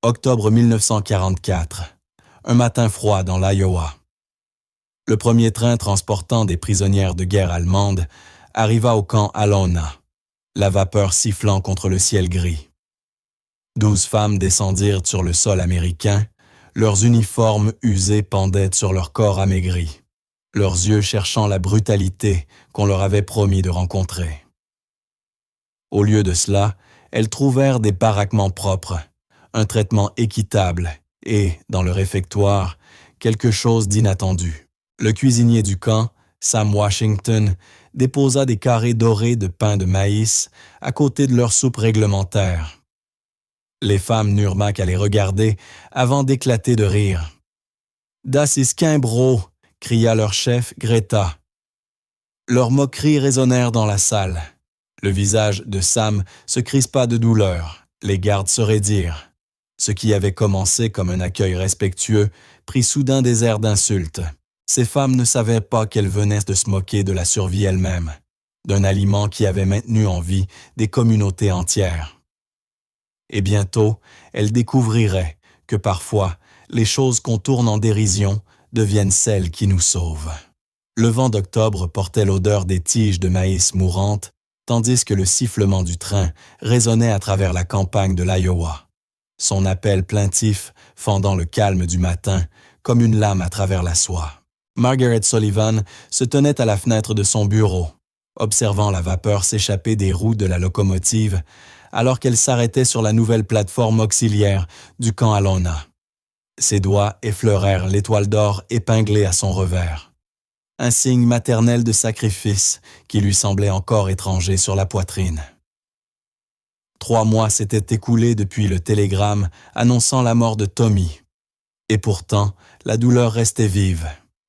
Octobre 1944. Un matin froid dans l'Iowa. Le premier train transportant des prisonnières de guerre allemandes arriva au camp Alona, la vapeur sifflant contre le ciel gris. 12 femmes descendirent sur le sol américain, leurs uniformes usés pendaient sur leurs corps amaigris, leurs yeux cherchant la brutalité qu'on leur avait promis de rencontrer. Au lieu de cela, elles trouvèrent des baraquements propres, un traitement équitable et, dans le réfectoire, quelque chose d'inattendu. Le cuisinier du camp, Sam Washington, déposa des carrés dorés de pain de maïs à côté de leur soupe réglementaire. Les femmes n'eurent pas qu'à les regarder avant d'éclater de rire. « Das ist kein Bro !» cria leur chef, Greta. Leurs moqueries résonnèrent dans la salle. Le visage de Sam se crispa de douleur. Les gardes se raidirent. Ce qui avait commencé comme un accueil respectueux prit soudain des airs d'insulte. Ces femmes ne savaient pas qu'elles venaient de se moquer de la survie elle-même, d'un aliment qui avait maintenu en vie des communautés entières. Et bientôt, elles découvriraient que parfois, les choses qu'on tourne en dérision deviennent celles qui nous sauvent. Le vent d'octobre portait l'odeur des tiges de maïs mourantes, tandis que le sifflement du train résonnait à travers la campagne de l'Iowa. Son appel plaintif fendant le calme du matin comme une lame à travers la soie. Margaret Sullivan se tenait à la fenêtre de son bureau, observant la vapeur s'échapper des roues de la locomotive alors qu'elle s'arrêtait sur la nouvelle plateforme auxiliaire du camp Alona. Ses doigts effleurèrent l'étoile d'or épinglée à son revers. Un signe maternel de sacrifice qui lui semblait encore étranger sur la poitrine. 3 mois s'étaient écoulés depuis le télégramme annonçant la mort de Tommy. Et pourtant, la douleur restait vive.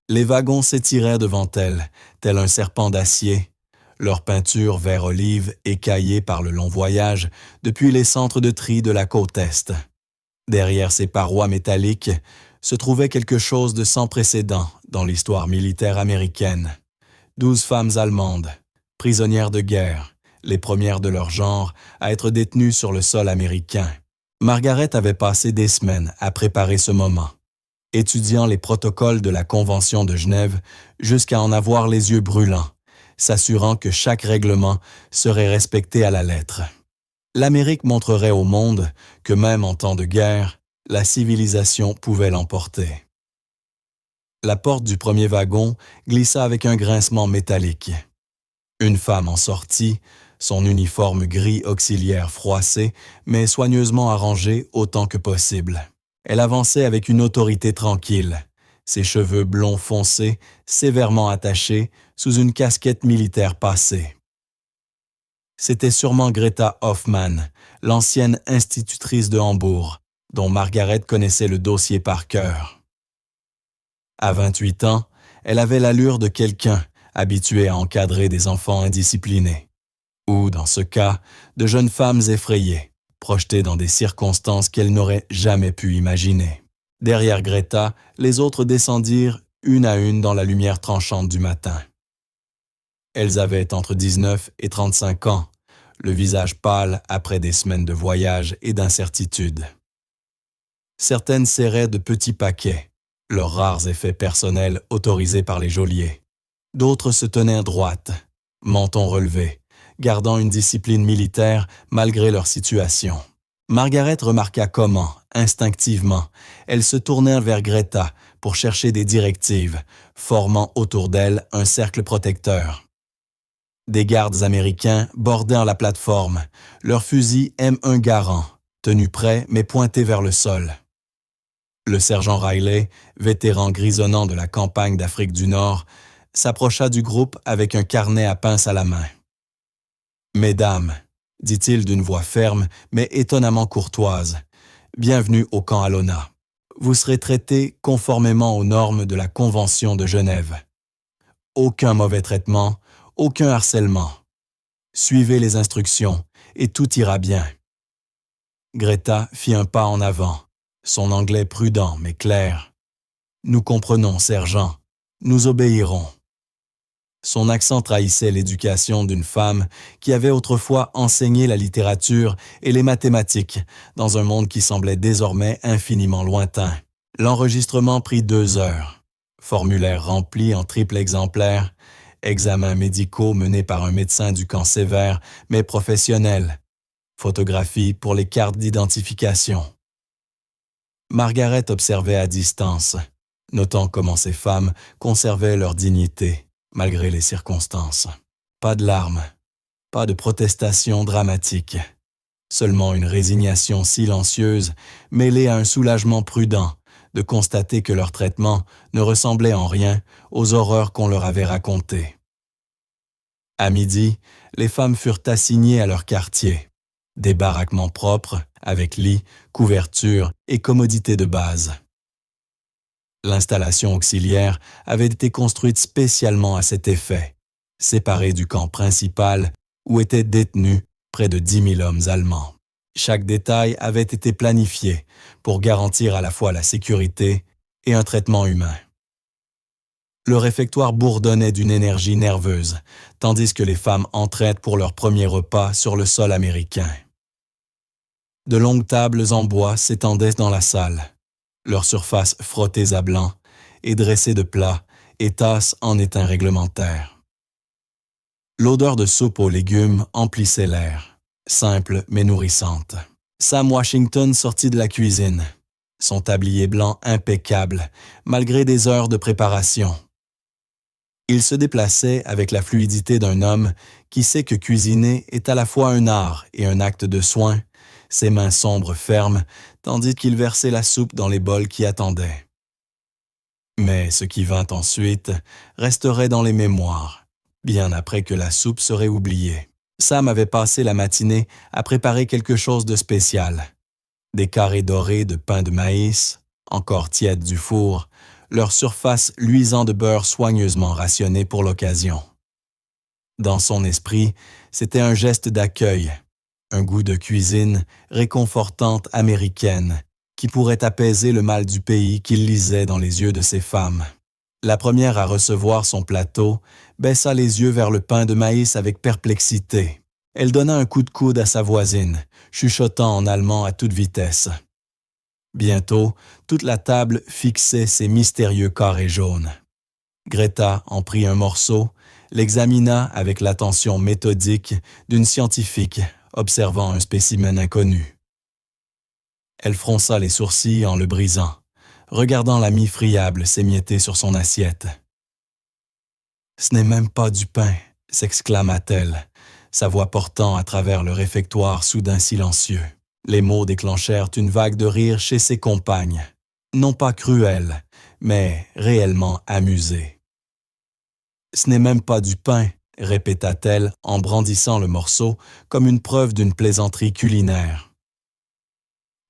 Les wagons s'étirèrent devant elle, tel un serpent d'acier, leur peinture vert olive écaillée par le long voyage depuis les centres de tri de la côte Est. Derrière ces parois métalliques se trouvait quelque chose de sans précédent dans l'histoire militaire américaine. 12 femmes allemandes, prisonnières de guerre, les premières de leur genre à être détenues sur le sol américain. Margaret avait passé des semaines à préparer ce moment, étudiant les protocoles de la Convention de Genève jusqu'à en avoir les yeux brûlants, s'assurant que chaque règlement serait respecté à la lettre. L'Amérique montrerait au monde que même en temps de guerre, la civilisation pouvait l'emporter. La porte du premier wagon glissa avec un grincement métallique. Une femme en sortit, son uniforme gris auxiliaire froissé, mais soigneusement arrangé autant que possible. Elle avançait avec une autorité tranquille, ses cheveux blonds foncés, sévèrement attachés, sous une casquette militaire passée. C'était sûrement Greta Hoffmann, l'ancienne institutrice de Hambourg, dont Margaret connaissait le dossier par cœur. À 28 ans, elle avait l'allure de quelqu'un habitué à encadrer des enfants indisciplinés. Ou, dans ce cas, de jeunes femmes effrayées, projetées dans des circonstances qu'elles n'auraient jamais pu imaginer. Derrière Greta, les autres descendirent une à une dans la lumière tranchante du matin. Elles avaient entre 19 et 35 ans, le visage pâle après des semaines de voyage et d'incertitude. Certaines serraient de petits paquets, leurs rares effets personnels autorisés par les geôliers. D'autres se tenaient droites, menton relevé, gardant une discipline militaire malgré leur situation. Margaret remarqua comment, instinctivement, elles se tournèrent vers Greta pour chercher des directives, formant autour d'elle un cercle protecteur. Des gardes américains bordèrent la plateforme, leurs fusils M1 Garand, tenus prêts mais pointés vers le sol. Le sergent Riley, vétéran grisonnant de la campagne d'Afrique du Nord, s'approcha du groupe avec un carnet à pince à la main. « Mesdames, dit-il d'une voix ferme mais étonnamment courtoise, bienvenue au camp Alona. Vous serez traités conformément aux normes de la Convention de Genève. Aucun mauvais traitement, aucun harcèlement. Suivez les instructions et tout ira bien. » Greta fit un pas en avant, son anglais prudent mais clair. « Nous comprenons, sergent. Nous obéirons. » Son accent trahissait l'éducation d'une femme qui avait autrefois enseigné la littérature et les mathématiques dans un monde qui semblait désormais infiniment lointain. L'enregistrement prit 2 heures. Formulaire rempli en triple exemplaire, examens médicaux menés par un médecin du camp sévère mais professionnel, photographie pour les cartes d'identification. Margaret observait à distance, notant comment ces femmes conservaient leur dignité, malgré les circonstances. Pas de larmes, pas de protestations dramatiques, seulement une résignation silencieuse mêlée à un soulagement prudent de constater que leur traitement ne ressemblait en rien aux horreurs qu'on leur avait racontées. À midi, les femmes furent assignées à leur quartier, des baraquements propres, avec lit, couverture et commodités de base. L'installation auxiliaire avait été construite spécialement à cet effet, séparée du camp principal où étaient détenus près de 10 000 hommes allemands. Chaque détail avait été planifié pour garantir à la fois la sécurité et un traitement humain. Le réfectoire bourdonnait d'une énergie nerveuse, tandis que les femmes entraient pour leur premier repas sur le sol américain. De longues tables en bois s'étendaient dans la salle, leurs surfaces frottées à blanc et dressées de plats et tasses en étain réglementaire. L'odeur de soupe aux légumes emplissait l'air, simple mais nourrissante. Sam Washington sortit de la cuisine, son tablier blanc impeccable, malgré des heures de préparation. Il se déplaçait avec la fluidité d'un homme qui sait que cuisiner est à la fois un art et un acte de soin, ses mains sombres fermes, tandis qu'il versait la soupe dans les bols qui attendaient. Mais ce qui vint ensuite resterait dans les mémoires, bien après que la soupe serait oubliée. Sam avait passé la matinée à préparer quelque chose de spécial. Des carrés dorés de pain de maïs, encore tièdes du four, leur surface luisant de beurre soigneusement rationné pour l'occasion. Dans son esprit, c'était un geste d'accueil, un goût de cuisine réconfortante américaine qui pourrait apaiser le mal du pays qu'il lisait dans les yeux de ces femmes. La première à recevoir son plateau baissa les yeux vers le pain de maïs avec perplexité. Elle donna un coup de coude à sa voisine, chuchotant en allemand à toute vitesse. Bientôt, toute la table fixait ces mystérieux carrés jaunes. Greta en prit un morceau, l'examina avec l'attention méthodique d'une scientifique observant un spécimen inconnu. Elle fronça les sourcils en le brisant, regardant la mie friable s'émietter sur son assiette. « Ce n'est même pas du pain », s'exclama-t-elle, sa voix portant à travers le réfectoire soudain silencieux. Les mots déclenchèrent une vague de rire chez ses compagnes, non pas cruelle, mais réellement amusée. « Ce n'est même pas du pain », répéta-t-elle en brandissant le morceau comme une preuve d'une plaisanterie culinaire.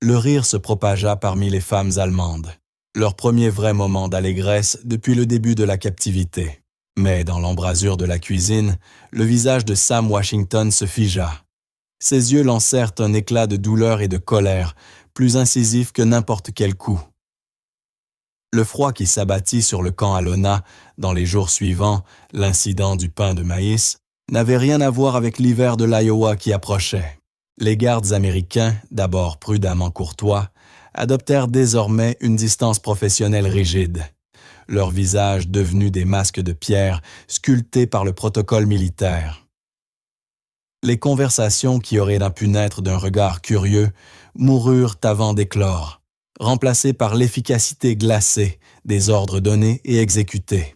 Le rire se propagea parmi les femmes allemandes, leur premier vrai moment d'allégresse depuis le début de la captivité. Mais dans l'embrasure de la cuisine, le visage de Sam Washington se figea. Ses yeux lancèrent un éclat de douleur et de colère, plus incisif que n'importe quel coup. Le froid qui s'abattit sur le camp Alona dans les jours suivants, l'incident du pain de maïs, n'avait rien à voir avec l'hiver de l'Iowa qui approchait. Les gardes américains, d'abord prudemment courtois, adoptèrent désormais une distance professionnelle rigide, leurs visages devenus des masques de pierre sculptés par le protocole militaire. Les conversations qui auraient pu naître d'un regard curieux moururent avant d'éclore, remplacées par l'efficacité glacée des ordres donnés et exécutés.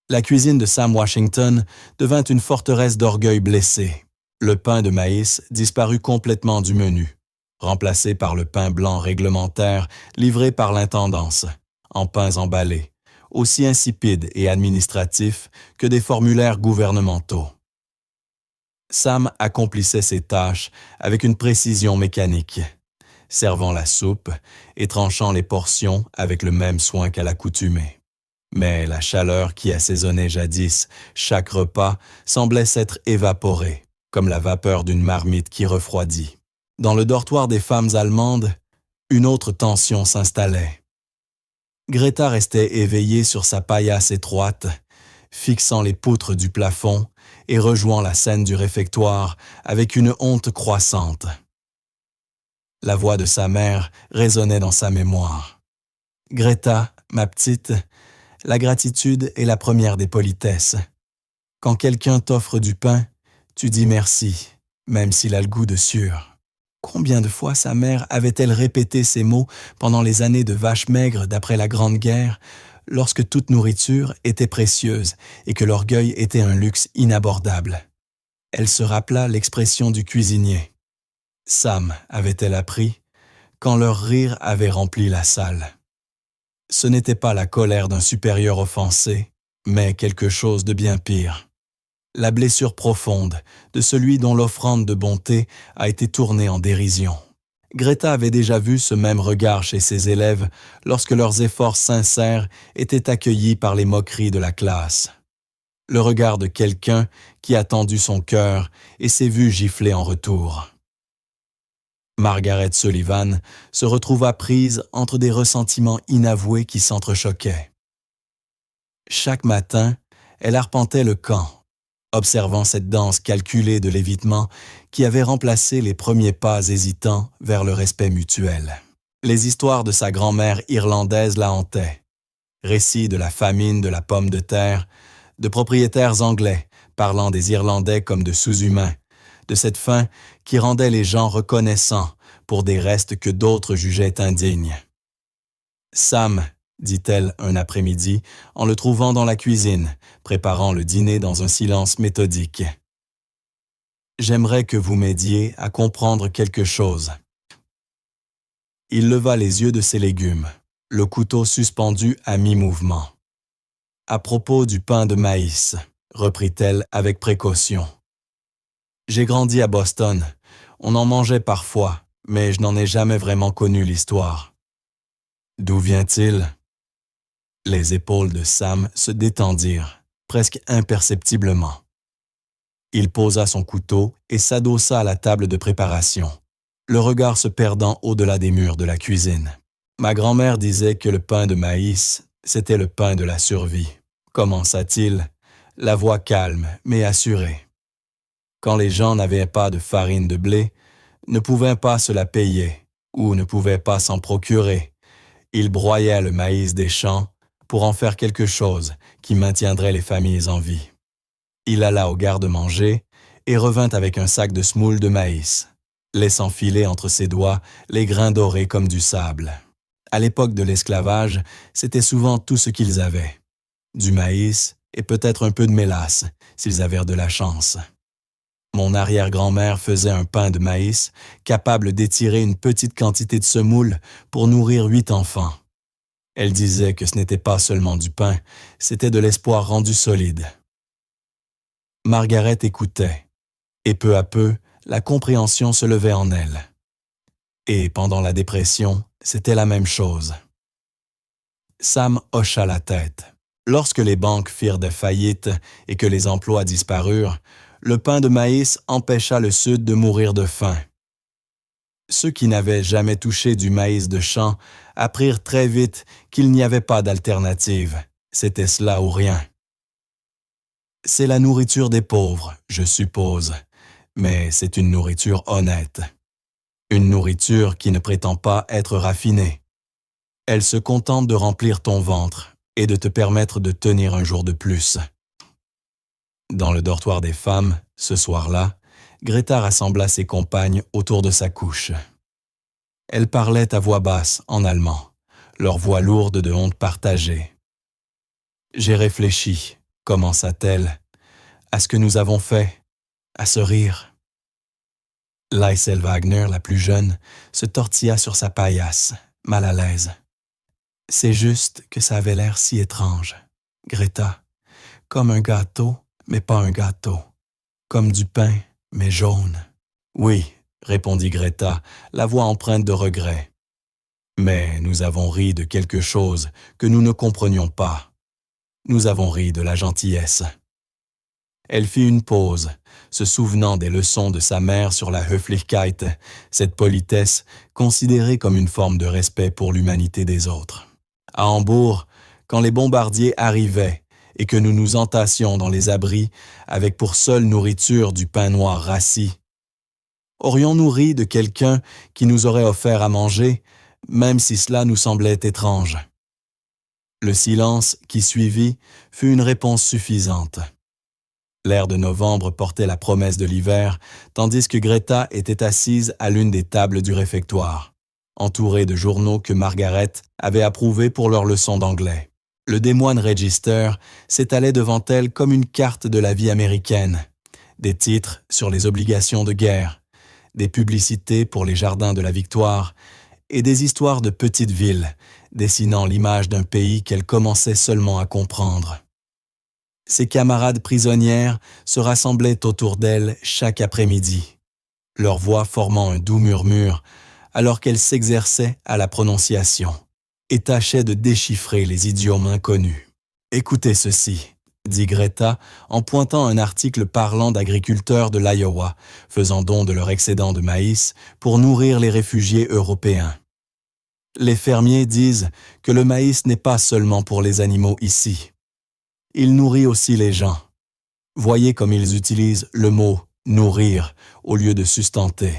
La cuisine de Sam Washington devint une forteresse d'orgueil blessé. Le pain de maïs disparut complètement du menu, remplacé par le pain blanc réglementaire livré par l'intendance, en pains emballés, aussi insipides et administratifs que des formulaires gouvernementaux. Sam accomplissait ses tâches avec une précision mécanique, servant la soupe et tranchant les portions avec le même soin qu'à l'accoutumée. Mais la chaleur qui assaisonnait jadis chaque repas semblait s'être évaporée, comme la vapeur d'une marmite qui refroidit. Dans le dortoir des femmes allemandes, une autre tension s'installait. Greta restait éveillée sur sa paillasse étroite, fixant les poutres du plafond et rejouant la scène du réfectoire avec une honte croissante. La voix de sa mère résonnait dans sa mémoire. « Greta, ma petite, la gratitude est la première des politesses. Quand quelqu'un t'offre du pain, tu dis merci, même s'il a le goût de sueur. » Combien de fois sa mère avait-elle répété ces mots pendant les années de vaches maigres d'après la Grande Guerre, lorsque toute nourriture était précieuse et que l'orgueil était un luxe inabordable. Elle se rappela l'expression du cuisinier. Sam, avait-elle appris, quand leur rire avait rempli la salle. Ce n'était pas la colère d'un supérieur offensé, mais quelque chose de bien pire. La blessure profonde de celui dont l'offrande de bonté a été tournée en dérision. Greta avait déjà vu ce même regard chez ses élèves lorsque leurs efforts sincères étaient accueillis par les moqueries de la classe. Le regard de quelqu'un qui a tendu son cœur et s'est vu gifler en retour. Margaret Sullivan se retrouva prise entre des ressentiments inavoués qui s'entrechoquaient. Chaque matin, elle arpentait le camp, observant cette danse calculée de l'évitement qui avait remplacé les premiers pas hésitants vers le respect mutuel. Les histoires de sa grand-mère irlandaise la hantaient. Récits de la famine de la pomme de terre, de propriétaires anglais parlant des Irlandais comme de sous-humains, de cette faim qui rendait les gens reconnaissants pour des restes que d'autres jugeaient indignes. « Sam », dit-elle un après-midi, en le trouvant dans la cuisine, préparant le dîner dans un silence méthodique. « J'aimerais que vous m'aidiez à comprendre quelque chose. » Il leva les yeux de ses légumes, le couteau suspendu à mi-mouvement. « À propos du pain de maïs, » reprit-elle avec précaution. « J'ai grandi à Boston. On en mangeait parfois, mais je n'en ai jamais vraiment connu l'histoire. » « D'où vient-il » Les épaules de Sam se détendirent, presque imperceptiblement. Il posa son couteau et s'adossa à la table de préparation, le regard se perdant au-delà des murs de la cuisine. Ma grand-mère disait que le pain de maïs, c'était le pain de la survie, commença-t-il, la voix calme mais assurée. Quand les gens n'avaient pas de farine de blé, ne pouvaient pas se la payer ou ne pouvaient pas s'en procurer, ils broyaient le maïs des champs pour en faire quelque chose qui maintiendrait les familles en vie. Il alla au garde-manger et revint avec un sac de semoule de maïs, laissant filer entre ses doigts les grains dorés comme du sable. À l'époque de l'esclavage, c'était souvent tout ce qu'ils avaient. Du maïs et peut-être un peu de mélasse, s'ils avaient de la chance. Mon arrière-grand-mère faisait un pain de maïs capable d'étirer une petite quantité de semoule pour nourrir 8 enfants. Elle disait que ce n'était pas seulement du pain, c'était de l'espoir rendu solide. Margaret écoutait, et peu à peu, la compréhension se levait en elle. Et pendant la dépression, c'était la même chose. Sam hocha la tête. Lorsque les banques firent des faillites et que les emplois disparurent, le pain de maïs empêcha le Sud de mourir de faim. Ceux qui n'avaient jamais touché du maïs de champ apprirent très vite qu'il n'y avait pas d'alternative. C'était cela ou rien. C'est la nourriture des pauvres, je suppose, mais c'est une nourriture honnête. Une nourriture qui ne prétend pas être raffinée. Elle se contente de remplir ton ventre et de te permettre de tenir un jour de plus. Dans le dortoir des femmes, ce soir-là, Greta rassembla ses compagnes autour de sa couche. Elles parlaient à voix basse en allemand, leur voix lourde de honte partagée. « J'ai réfléchi, » commença-t-elle, « à ce que nous avons fait, à ce rire. » Liesel Wagner, la plus jeune, se tortilla sur sa paillasse, mal à l'aise. « C'est juste que ça avait l'air si étrange, Greta, comme un gâteau, mais pas un gâteau, comme du pain, mais jaune. »« Oui, » répondit Greta, la voix empreinte de regret. « Mais nous avons ri de quelque chose que nous ne comprenions pas. Nous avons ri de la gentillesse. » Elle fit une pause, se souvenant des leçons de sa mère sur la Höflichkeit, cette politesse considérée comme une forme de respect pour l'humanité des autres. À Hambourg, quand les bombardiers arrivaient et que nous nous entassions dans les abris avec pour seule nourriture du pain noir rassis. Aurions-nous ri de quelqu'un qui nous aurait offert à manger, même si cela nous semblait étrange? Le silence qui suivit fut une réponse suffisante. L'air de novembre portait la promesse de l'hiver, tandis que Greta était assise à l'une des tables du réfectoire, entourée de journaux que Margaret avait approuvés pour leur leçon d'anglais. Le Des Moines Register s'étalait devant elle comme une carte de la vie américaine, des titres sur les obligations de guerre, des publicités pour les jardins de la Victoire et des histoires de petites villes, dessinant l'image d'un pays qu'elle commençait seulement à comprendre. Ses camarades prisonnières se rassemblaient autour d'elle chaque après-midi, leur voix formant un doux murmure alors qu'elle s'exerçait à la prononciation et tâchait de déchiffrer les idiomes inconnus. « Écoutez ceci », dit Greta en pointant un article parlant d'agriculteurs de l'Iowa faisant don de leur excédent de maïs pour nourrir les réfugiés européens. Les fermiers disent que le maïs n'est pas seulement pour les animaux ici. Il nourrit aussi les gens. Voyez comme ils utilisent le mot « nourrir » au lieu de « sustenter ».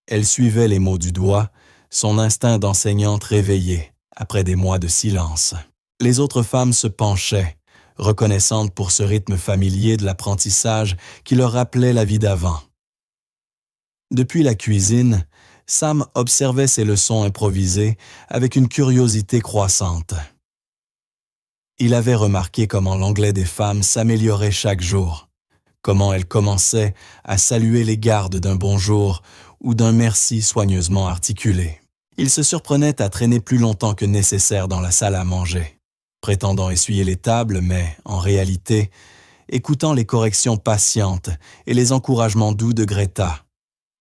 Elle suivait les mots du doigt, son instinct d'enseignante réveillé, après des mois de silence. Les autres femmes se penchaient, reconnaissantes pour ce rythme familier de l'apprentissage qui leur rappelait la vie d'avant. Depuis la cuisine, Sam observait ses leçons improvisées avec une curiosité croissante. Il avait remarqué comment l'anglais des femmes s'améliorait chaque jour, comment elles commençaient à saluer les gardes d'un bonjour ou d'un merci soigneusement articulé. Il se surprenait à traîner plus longtemps que nécessaire dans la salle à manger, prétendant essuyer les tables, mais, en réalité, écoutant les corrections patientes et les encouragements doux de Greta.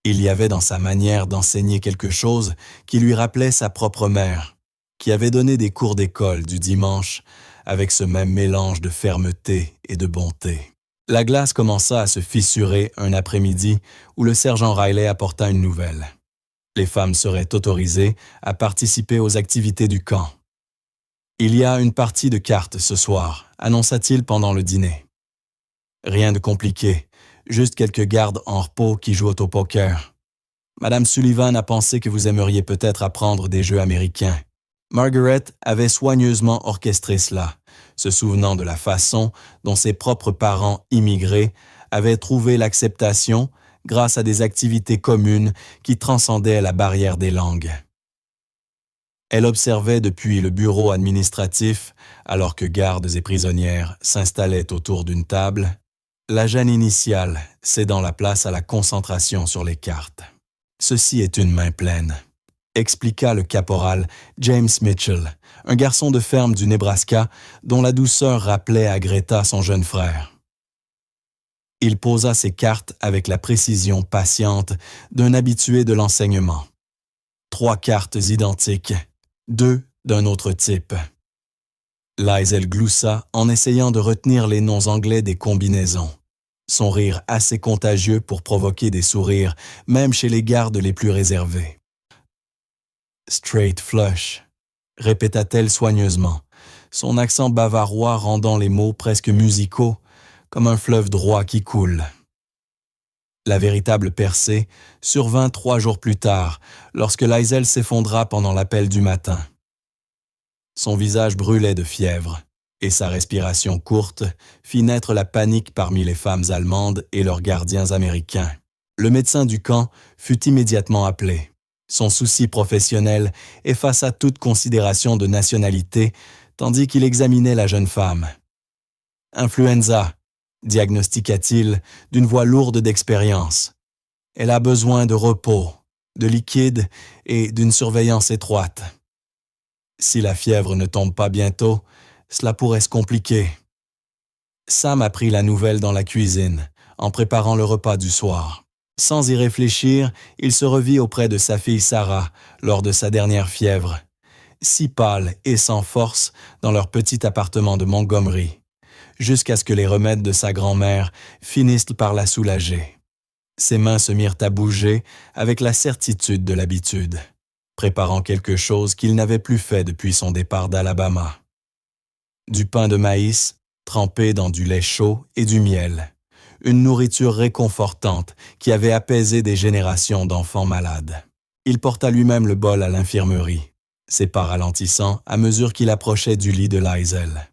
Il y avait dans sa manière d'enseigner quelque chose qui lui rappelait sa propre mère, qui avait donné des cours d'école du dimanche avec ce même mélange de fermeté et de bonté. La glace commença à se fissurer un après-midi où le sergent Riley apporta une nouvelle. Les femmes seraient autorisées à participer aux activités du camp. « Il y a une partie de cartes ce soir », annonça-t-il pendant le dîner. Rien de compliqué, juste quelques gardes en repos qui jouent au poker. Madame Sullivan a pensé que vous aimeriez peut-être apprendre des jeux américains. Margaret avait soigneusement orchestré cela, se souvenant de la façon dont ses propres parents immigrés avaient trouvé l'acceptation grâce à des activités communes qui transcendaient la barrière des langues. Elle observait depuis le bureau administratif, alors que gardes et prisonnières s'installaient autour d'une table, la gêne initiale cédant la place à la concentration sur les cartes. « Ceci est une main pleine », expliqua le caporal James Mitchell, un garçon de ferme du Nebraska dont la douceur rappelait à Greta son jeune frère. Il posa ses cartes avec la précision patiente d'un habitué de l'enseignement. 3 cartes identiques, 2 d'un autre type. Liesel gloussa en essayant de retenir les noms anglais des combinaisons. Son rire assez contagieux pour provoquer des sourires, même chez les gardes les plus réservés. « Straight flush », répéta-t-elle soigneusement, son accent bavarois rendant les mots presque musicaux, comme un fleuve droit qui coule. La véritable percée survint 3 jours plus tard, lorsque Liesel s'effondra pendant l'appel du matin. Son visage brûlait de fièvre, et sa respiration courte fit naître la panique parmi les femmes allemandes et leurs gardiens américains. Le médecin du camp fut immédiatement appelé. Son souci professionnel effaça toute considération de nationalité, tandis qu'il examinait la jeune femme. « Influenza », diagnostiqua-t-il d'une voix lourde d'expérience. « Elle a besoin de repos, de liquide et d'une surveillance étroite. Si la fièvre ne tombe pas bientôt, cela pourrait se compliquer. » Sam apprit la nouvelle dans la cuisine, en préparant le repas du soir. Sans y réfléchir, il se revit auprès de sa fille Sarah lors de sa dernière fièvre, si pâle et sans force dans leur petit appartement de Montgomery, jusqu'à ce que les remèdes de sa grand-mère finissent par la soulager. Ses mains se mirent à bouger avec la certitude de l'habitude, préparant quelque chose qu'il n'avait plus fait depuis son départ d'Alabama. Du pain de maïs, trempé dans du lait chaud et du miel. Une nourriture réconfortante qui avait apaisé des générations d'enfants malades. Il porta lui-même le bol à l'infirmerie, ses pas ralentissant à mesure qu'il approchait du lit de Liesel.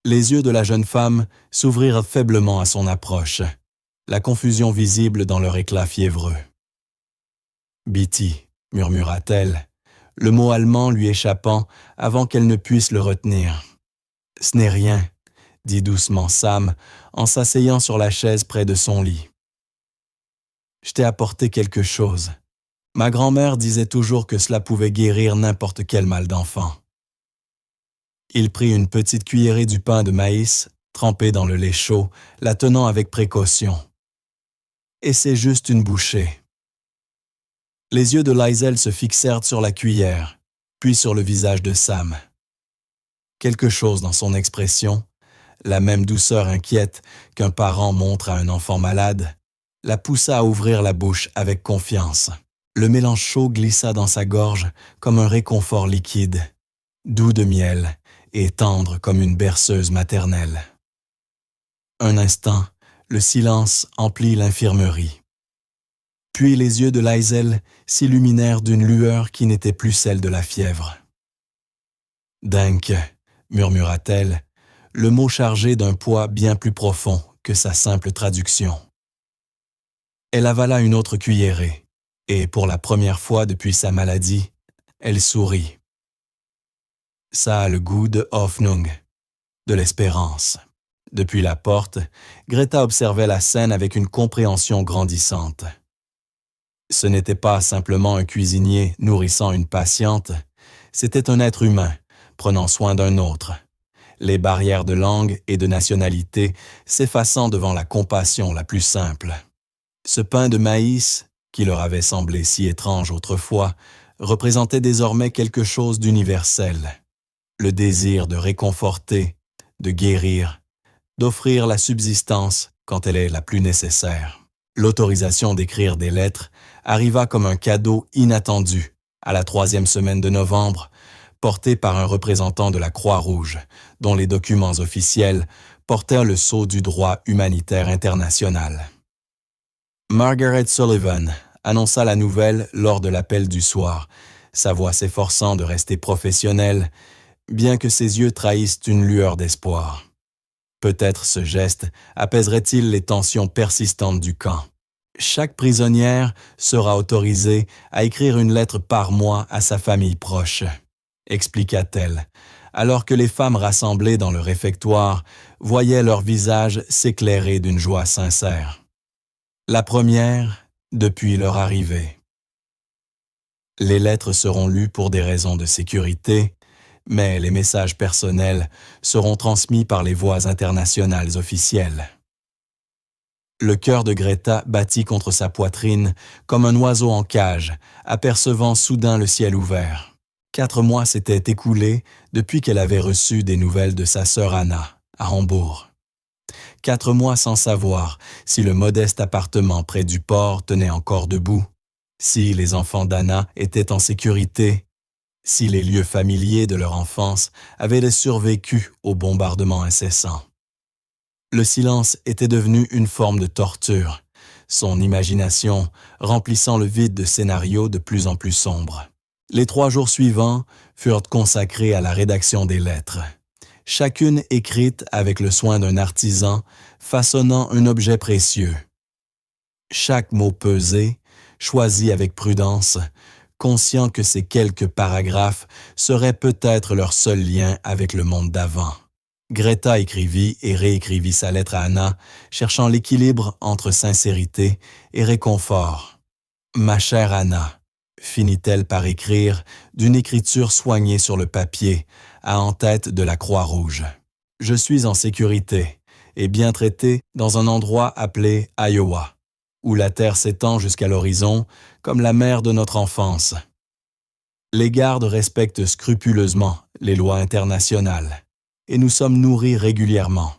Les yeux de la jeune femme s'ouvrirent faiblement à son approche, la confusion visible dans leur éclat fiévreux. « Bitty » murmura-t-elle, le mot allemand lui échappant avant qu'elle ne puisse le retenir. « Ce n'est rien », dit doucement Sam en s'asseyant sur la chaise près de son lit. « Je t'ai apporté quelque chose. Ma grand-mère disait toujours que cela pouvait guérir n'importe quel mal d'enfant. » Il prit une petite cuillerée du pain de maïs, trempé dans le lait chaud, la tenant avec précaution. « Et c'est juste une bouchée. » Les yeux de Liesel se fixèrent sur la cuillère, puis sur le visage de Sam. Quelque chose dans son expression, la même douceur inquiète qu'un parent montre à un enfant malade, la poussa à ouvrir la bouche avec confiance. Le mélange chaud glissa dans sa gorge comme un réconfort liquide, doux de miel et tendre comme une berceuse maternelle. Un instant, le silence emplit l'infirmerie. Puis les yeux de Liesel s'illuminèrent d'une lueur qui n'était plus celle de la fièvre. « Danke » murmura-t-elle, le mot chargé d'un poids bien plus profond que sa simple traduction. Elle avala une autre cuillerée, et pour la première fois depuis sa maladie, elle sourit. Ça a le goût de Hoffnung, de l'espérance. Depuis la porte, Greta observait la scène avec une compréhension grandissante. Ce n'était pas simplement un cuisinier nourrissant une patiente, c'était un être humain prenant soin d'un autre, les barrières de langue et de nationalité s'effaçant devant la compassion la plus simple. Ce pain de maïs, qui leur avait semblé si étrange autrefois, représentait désormais quelque chose d'universel, le désir de réconforter, de guérir, d'offrir la subsistance quand elle est la plus nécessaire. L'autorisation d'écrire des lettres arriva comme un cadeau inattendu à la 3e semaine de novembre, porté par un représentant de la Croix-Rouge, dont les documents officiels portèrent le sceau du droit humanitaire international. Margaret Sullivan annonça la nouvelle lors de l'appel du soir, sa voix s'efforçant de rester professionnelle, bien que ses yeux trahissent une lueur d'espoir. Peut-être ce geste apaiserait-il les tensions persistantes du camp. Chaque prisonnière sera autorisée à écrire une lettre par mois à sa famille proche, expliqua-t-elle, alors que les femmes rassemblées dans le réfectoire voyaient leur visage s'éclairer d'une joie sincère. La première, depuis leur arrivée. Les lettres seront lues pour des raisons de sécurité, mais les messages personnels seront transmis par les voies internationales officielles. Le cœur de Greta battit contre sa poitrine comme un oiseau en cage, apercevant soudain le ciel ouvert. 4 mois s'étaient écoulés depuis qu'elle avait reçu des nouvelles de sa sœur Anna, à Hambourg. 4 mois sans savoir si le modeste appartement près du port tenait encore debout, si les enfants d'Anna étaient en sécurité, si les lieux familiers de leur enfance avaient survécu aux bombardements incessants. Le silence était devenu une forme de torture, son imagination remplissant le vide de scénarios de plus en plus sombres. Les 3 jours suivants furent consacrés à la rédaction des lettres, chacune écrite avec le soin d'un artisan façonnant un objet précieux. Chaque mot pesé, choisi avec prudence, conscient que ces quelques paragraphes seraient peut-être leur seul lien avec le monde d'avant. Greta écrivit et réécrivit sa lettre à Anna, cherchant l'équilibre entre sincérité et réconfort. « Ma chère Anna », finit-elle par écrire d'une écriture soignée sur le papier, à en-tête de la Croix-Rouge. « Je suis en sécurité et bien traitée dans un endroit appelé Iowa, où la terre s'étend jusqu'à l'horizon comme la mer de notre enfance. Les gardes respectent scrupuleusement les lois internationales et nous sommes nourris régulièrement,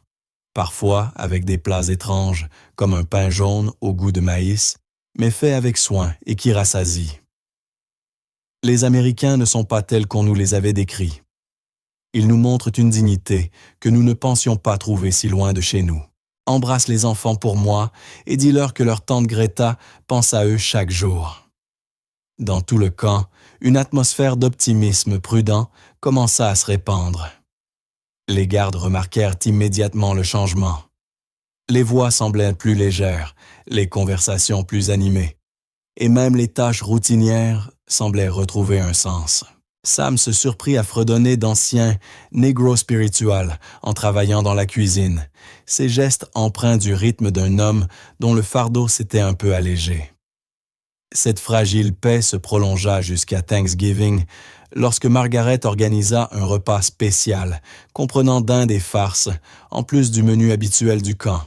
parfois avec des plats étranges comme un pain jaune au goût de maïs, mais fait avec soin et qui rassasie. Les Américains ne sont pas tels qu'on nous les avait décrits. Ils nous montrent une dignité que nous ne pensions pas trouver si loin de chez nous. Embrasse les enfants pour moi et dis-leur que leur tante Greta pense à eux chaque jour. » Dans tout le camp, une atmosphère d'optimisme prudent commença à se répandre. Les gardes remarquèrent immédiatement le changement. Les voix semblaient plus légères, les conversations plus animées, et même les tâches routinières semblaient retrouver un sens. Sam se surprit à fredonner d'anciens negro spirituals en travaillant dans la cuisine, ses gestes empreints du rythme d'un homme dont le fardeau s'était un peu allégé. Cette fragile paix se prolongea jusqu'à Thanksgiving, lorsque Margaret organisa un repas spécial, comprenant dinde et farces, en plus du menu habituel du camp.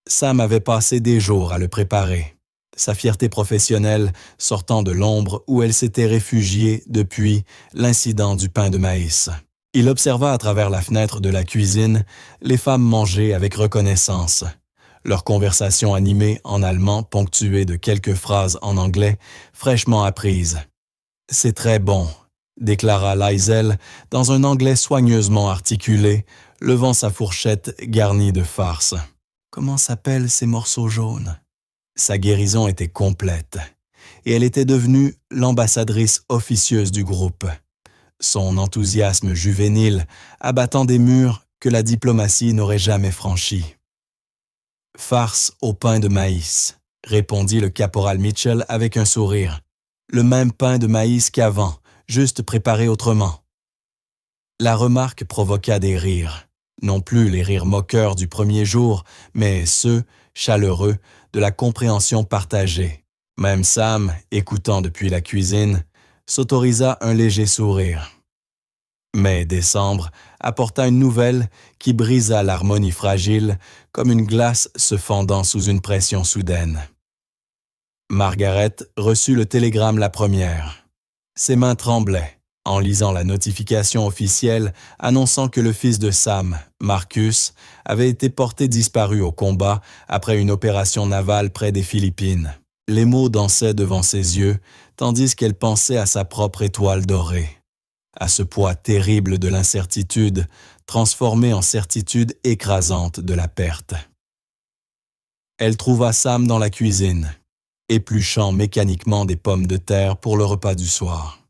Sam avait passé des jours à le préparer, sa fierté professionnelle sortant de l'ombre où elle s'était réfugiée depuis l'incident du pain de maïs. Il observa à travers la fenêtre de la cuisine les femmes manger avec reconnaissance, leur conversation animée en allemand ponctuée de quelques phrases en anglais fraîchement apprises. « C'est très bon », déclara Liesel dans un anglais soigneusement articulé, levant sa fourchette garnie de farce. « Comment s'appellent ces morceaux jaunes ?» Sa guérison était complète, et elle était devenue l'ambassadrice officieuse du groupe, son enthousiasme juvénile abattant des murs que la diplomatie n'aurait jamais franchis. « Farce au pain de maïs », répondit le caporal Mitchell avec un sourire. « Le même pain de maïs qu'avant, juste préparé autrement. » La remarque provoqua des rires, non plus les rires moqueurs du premier jour, mais ceux, chaleureux, de la compréhension partagée. Même Sam, écoutant depuis la cuisine, s'autorisa un léger sourire. Mais décembre apporta une nouvelle qui brisa l'harmonie fragile comme une glace se fendant sous une pression soudaine. Margaret reçut le télégramme la première. Ses mains tremblaient en lisant la notification officielle annonçant que le fils de Sam, Marcus, avait été porté disparu au combat après une opération navale près des Philippines. Les mots dansaient devant ses yeux, tandis qu'elle pensait à sa propre étoile dorée, à ce poids terrible de l'incertitude, transformé en certitude écrasante de la perte. Elle trouva Sam dans la cuisine, épluchant mécaniquement des pommes de terre pour le repas du soir.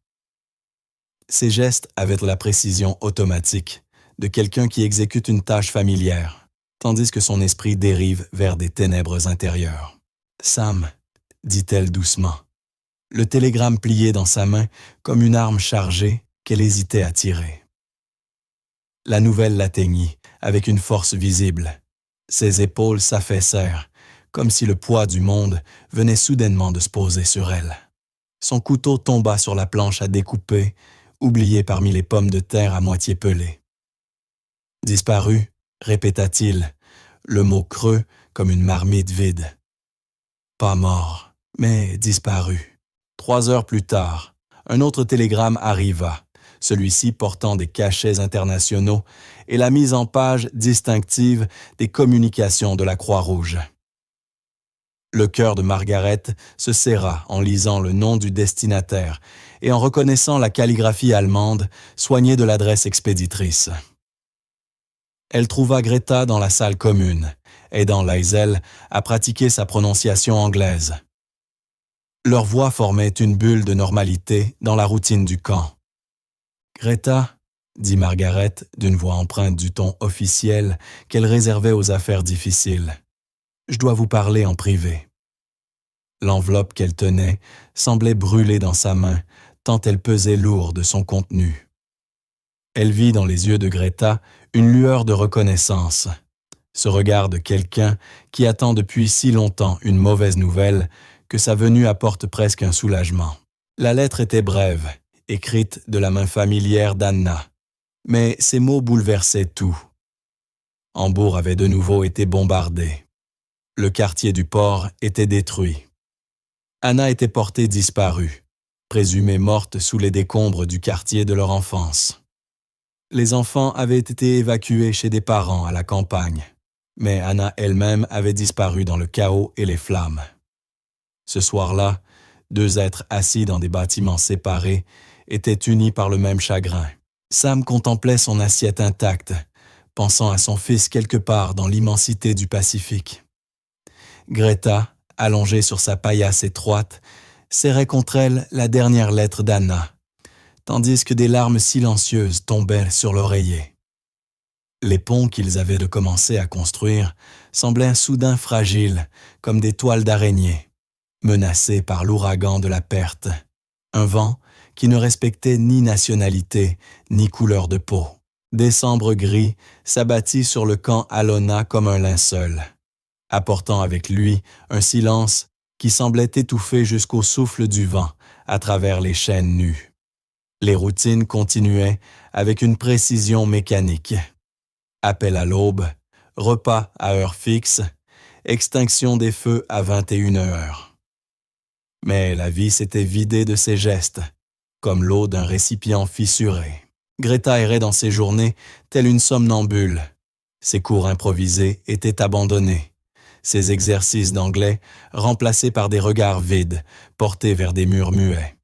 Ses gestes avaient la précision automatique de quelqu'un qui exécute une tâche familière, tandis que son esprit dérive vers des ténèbres intérieures. « Sam », dit-elle doucement, le télégramme plié dans sa main comme une arme chargée qu'elle hésitait à tirer. La nouvelle l'atteignit avec une force visible. Ses épaules s'affaissèrent, comme si le poids du monde venait soudainement de se poser sur elle. Son couteau tomba sur la planche à découper, oublié parmi les pommes de terre à moitié pelées. « Disparu », répéta-t-il, le mot creux comme une marmite vide. Pas mort, mais disparu. 3 heures plus tard, un autre télégramme arriva, celui-ci portant des cachets internationaux et la mise en page distinctive des communications de la Croix-Rouge. Le cœur de Margaret se serra en lisant le nom du destinataire et en reconnaissant la calligraphie allemande soignée de l'adresse expéditrice. Elle trouva Greta dans la salle commune, aidant Liesel à pratiquer sa prononciation anglaise. Leurs voix formaient une bulle de normalité dans la routine du camp. « Greta », dit Margaret d'une voix empreinte du ton officiel qu'elle réservait aux affaires difficiles. « Je dois vous parler en privé. » L'enveloppe qu'elle tenait semblait brûler dans sa main, tant elle pesait lourd de son contenu. Elle vit dans les yeux de Greta une lueur de reconnaissance, ce regard de quelqu'un qui attend depuis si longtemps une mauvaise nouvelle que sa venue apporte presque un soulagement. La lettre était brève, écrite de la main familière d'Anna, mais ces mots bouleversaient tout. Hambourg avait de nouveau été bombardé. Le quartier du port était détruit. Anna était portée disparue, présumée morte sous les décombres du quartier de leur enfance. Les enfants avaient été évacués chez des parents à la campagne, mais Anna elle-même avait disparu dans le chaos et les flammes. Ce soir-là, 2 êtres assis dans des bâtiments séparés étaient unis par le même chagrin. Sam contemplait son assiette intacte, pensant à son fils quelque part dans l'immensité du Pacifique. Greta, allongée sur sa paillasse étroite, serrait contre elle la dernière lettre d'Anna, tandis que des larmes silencieuses tombaient sur l'oreiller. Les ponts qu'ils avaient de commencer à construire semblaient soudain fragiles, comme des toiles d'araignée, menacés par l'ouragan de la perte, un vent qui ne respectait ni nationalité ni couleur de peau. Décembre gris s'abattit sur le camp Alona comme un linceul, apportant avec lui un silence qui semblait étouffer jusqu'au souffle du vent à travers les chênes nus. Les routines continuaient avec une précision mécanique. Appel à l'aube, repas à heure fixe, extinction des feux à 21 heures. Mais la vie s'était vidée de ses gestes, comme l'eau d'un récipient fissuré. Greta errait dans ses journées telle une somnambule. Ses cours improvisés étaient abandonnés, ses exercices d'anglais remplacés par des regards vides, portés vers des murs muets.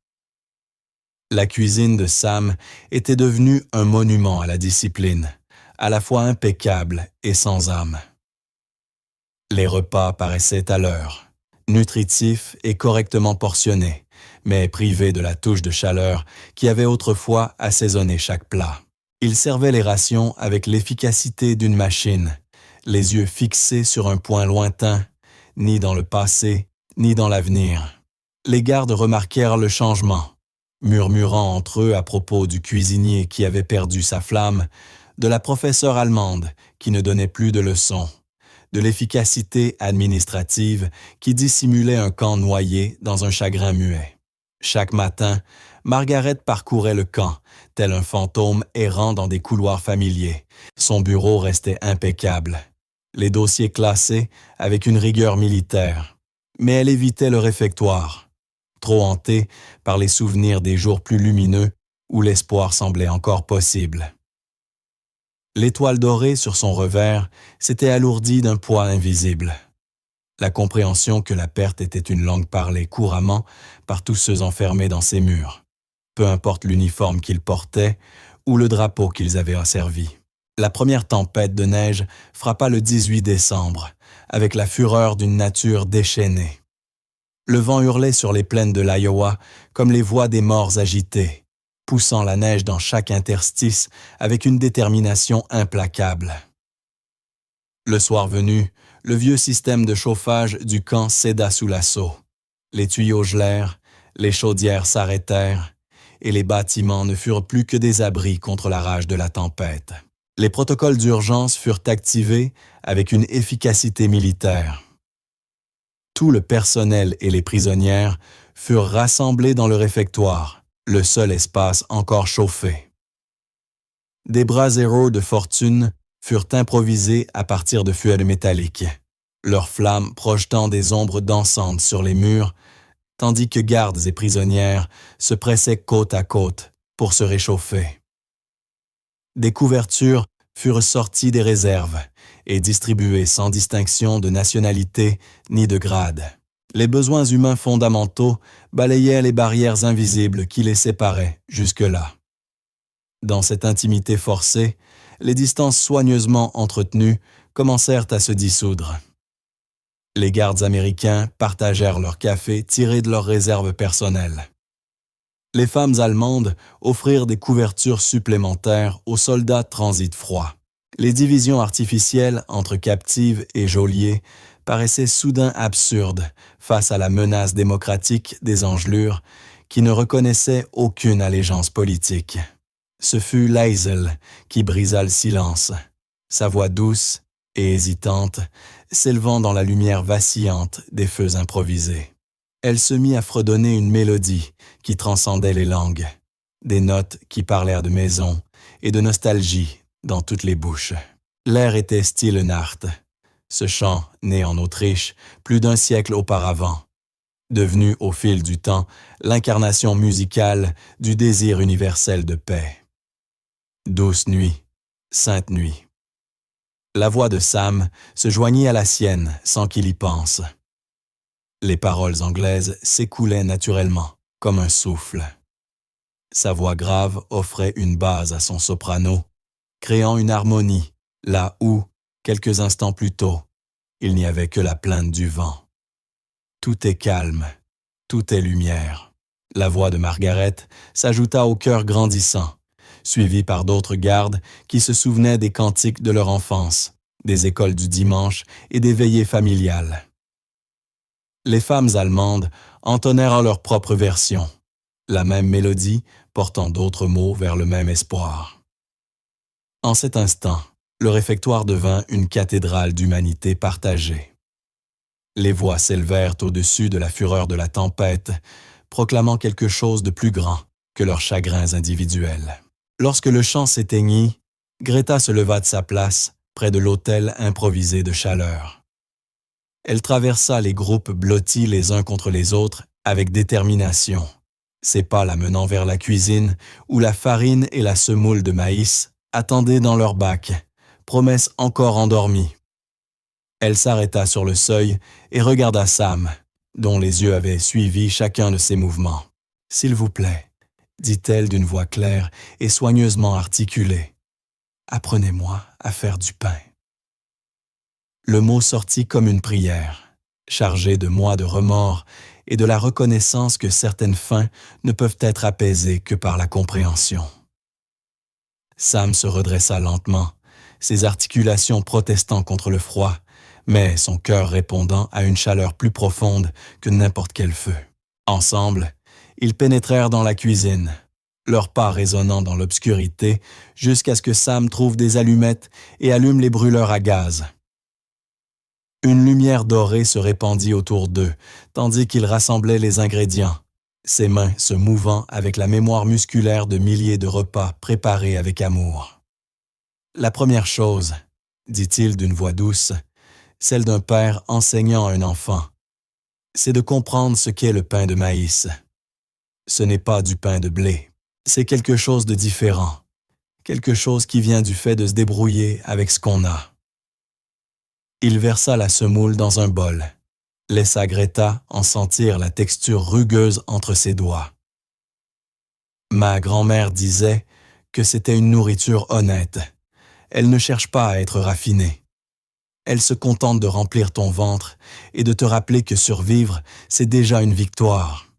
La cuisine de Sam était devenue un monument à la discipline, à la fois impeccable et sans âme. Les repas paraissaient à l'heure, nutritifs et correctement portionnés, mais privés de la touche de chaleur qui avait autrefois assaisonné chaque plat. Ils servaient les rations avec l'efficacité d'une machine, les yeux fixés sur un point lointain, ni dans le passé, ni dans l'avenir. Les gardes remarquèrent le changement, murmurant entre eux à propos du cuisinier qui avait perdu sa flamme, de la professeure allemande qui ne donnait plus de leçons, de l'efficacité administrative qui dissimulait un camp noyé dans un chagrin muet. Chaque matin, Margaret parcourait le camp, tel un fantôme errant dans des couloirs familiers. Son bureau restait impeccable, les dossiers classés avec une rigueur militaire. Mais elle évitait le réfectoire, trop hantée par les souvenirs des jours plus lumineux où l'espoir semblait encore possible. L'étoile dorée sur son revers s'était alourdie d'un poids invisible. La compréhension que la perte était une langue parlée couramment par tous ceux enfermés dans ces murs, peu importe l'uniforme qu'ils portaient ou le drapeau qu'ils avaient asservi. La première tempête de neige frappa le 18 décembre, avec la fureur d'une nature déchaînée. Le vent hurlait sur les plaines de l'Iowa comme les voix des morts agitées, poussant la neige dans chaque interstice avec une détermination implacable. Le soir venu, le vieux système de chauffage du camp céda sous l'assaut. Les tuyaux gelèrent, les chaudières s'arrêtèrent, et les bâtiments ne furent plus que des abris contre la rage de la tempête. Les protocoles d'urgence furent activés avec une efficacité militaire. Tout le personnel et les prisonnières furent rassemblés dans le réfectoire, le seul espace encore chauffé. Des braseros de fortune furent improvisés à partir de feuilles métalliques, leurs flammes projetant des ombres dansantes sur les murs, tandis que gardes et prisonnières se pressaient côte à côte pour se réchauffer. Des couvertures furent sorties des réserves et distribuées sans distinction de nationalité ni de grade. Les besoins humains fondamentaux balayaient les barrières invisibles qui les séparaient jusque-là. Dans cette intimité forcée, les distances soigneusement entretenues commencèrent à se dissoudre. Les gardes américains partagèrent leur café tiré de leurs réserves personnelles. Les femmes allemandes offrirent des couvertures supplémentaires aux soldats de transit froid. Les divisions artificielles entre captives et geôliers paraissaient soudain absurdes face à la menace démocratique des engelures qui ne reconnaissaient aucune allégeance politique. Ce fut Liesel qui brisa le silence, sa voix douce et hésitante s'élevant dans la lumière vacillante des feux improvisés. Elle se mit à fredonner une mélodie qui transcendait les langues, des notes qui parlèrent de maison et de nostalgie dans toutes les bouches. L'air était Stille Nacht, ce chant né en Autriche plus d'un siècle auparavant, devenu au fil du temps l'incarnation musicale du désir universel de paix. Douce nuit, sainte nuit. La voix de Sam se joignit à la sienne sans qu'il y pense. Les paroles anglaises s'écoulaient naturellement, comme un souffle. Sa voix grave offrait une base à son soprano, créant une harmonie, là où, quelques instants plus tôt, il n'y avait que la plainte du vent. Tout est calme, tout est lumière. La voix de Margaret s'ajouta au chœur grandissant, suivie par d'autres gardes qui se souvenaient des cantiques de leur enfance, des écoles du dimanche et des veillées familiales. Les femmes allemandes entonnèrent en leur propre version, la même mélodie portant d'autres mots vers le même espoir. En cet instant, le réfectoire devint une cathédrale d'humanité partagée. Les voix s'élevèrent au-dessus de la fureur de la tempête, proclamant quelque chose de plus grand que leurs chagrins individuels. Lorsque le chant s'éteignit, Greta se leva de sa place près de l'autel improvisé de chaleur. Elle traversa les groupes blottis les uns contre les autres avec détermination, ses pas la menant vers la cuisine où la farine et la semoule de maïs attendaient dans leur bac, promesse encore endormie. Elle s'arrêta sur le seuil et regarda Sam, dont les yeux avaient suivi chacun de ses mouvements. « S'il vous plaît, » dit-elle d'une voix claire et soigneusement articulée, « apprenez-moi à faire du pain. » Le mot sortit comme une prière, chargé de mois de remords et de la reconnaissance que certaines faims ne peuvent être apaisées que par la compréhension. Sam se redressa lentement, ses articulations protestant contre le froid, mais son cœur répondant à une chaleur plus profonde que n'importe quel feu. Ensemble, ils pénétrèrent dans la cuisine, leurs pas résonnant dans l'obscurité jusqu'à ce que Sam trouve des allumettes et allume les brûleurs à gaz. Une lumière dorée se répandit autour d'eux, tandis qu'il rassemblait les ingrédients, ses mains se mouvant avec la mémoire musculaire de milliers de repas préparés avec amour. « La première chose, » dit-il d'une voix douce, celle d'un père enseignant à un enfant, c'est de comprendre ce qu'est le pain de maïs. Ce n'est pas du pain de blé, c'est quelque chose de différent, quelque chose qui vient du fait de se débrouiller avec ce qu'on a. Il versa la semoule dans un bol, laissa Greta en sentir la texture rugueuse entre ses doigts. Ma grand-mère disait que c'était une nourriture honnête. Elle ne cherche pas à être raffinée. Elle se contente de remplir ton ventre et de te rappeler que survivre, c'est déjà une victoire.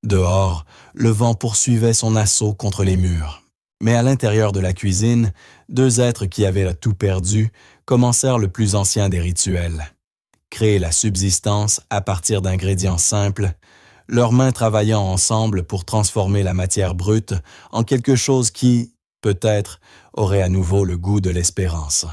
Dehors, le vent poursuivait son assaut contre les murs. Mais à l'intérieur de la cuisine, deux êtres qui avaient tout perdu commencèrent le plus ancien des rituels. Créer la subsistance à partir d'ingrédients simples, leurs mains travaillant ensemble pour transformer la matière brute en quelque chose qui, peut-être, aurait à nouveau le goût de l'espérance.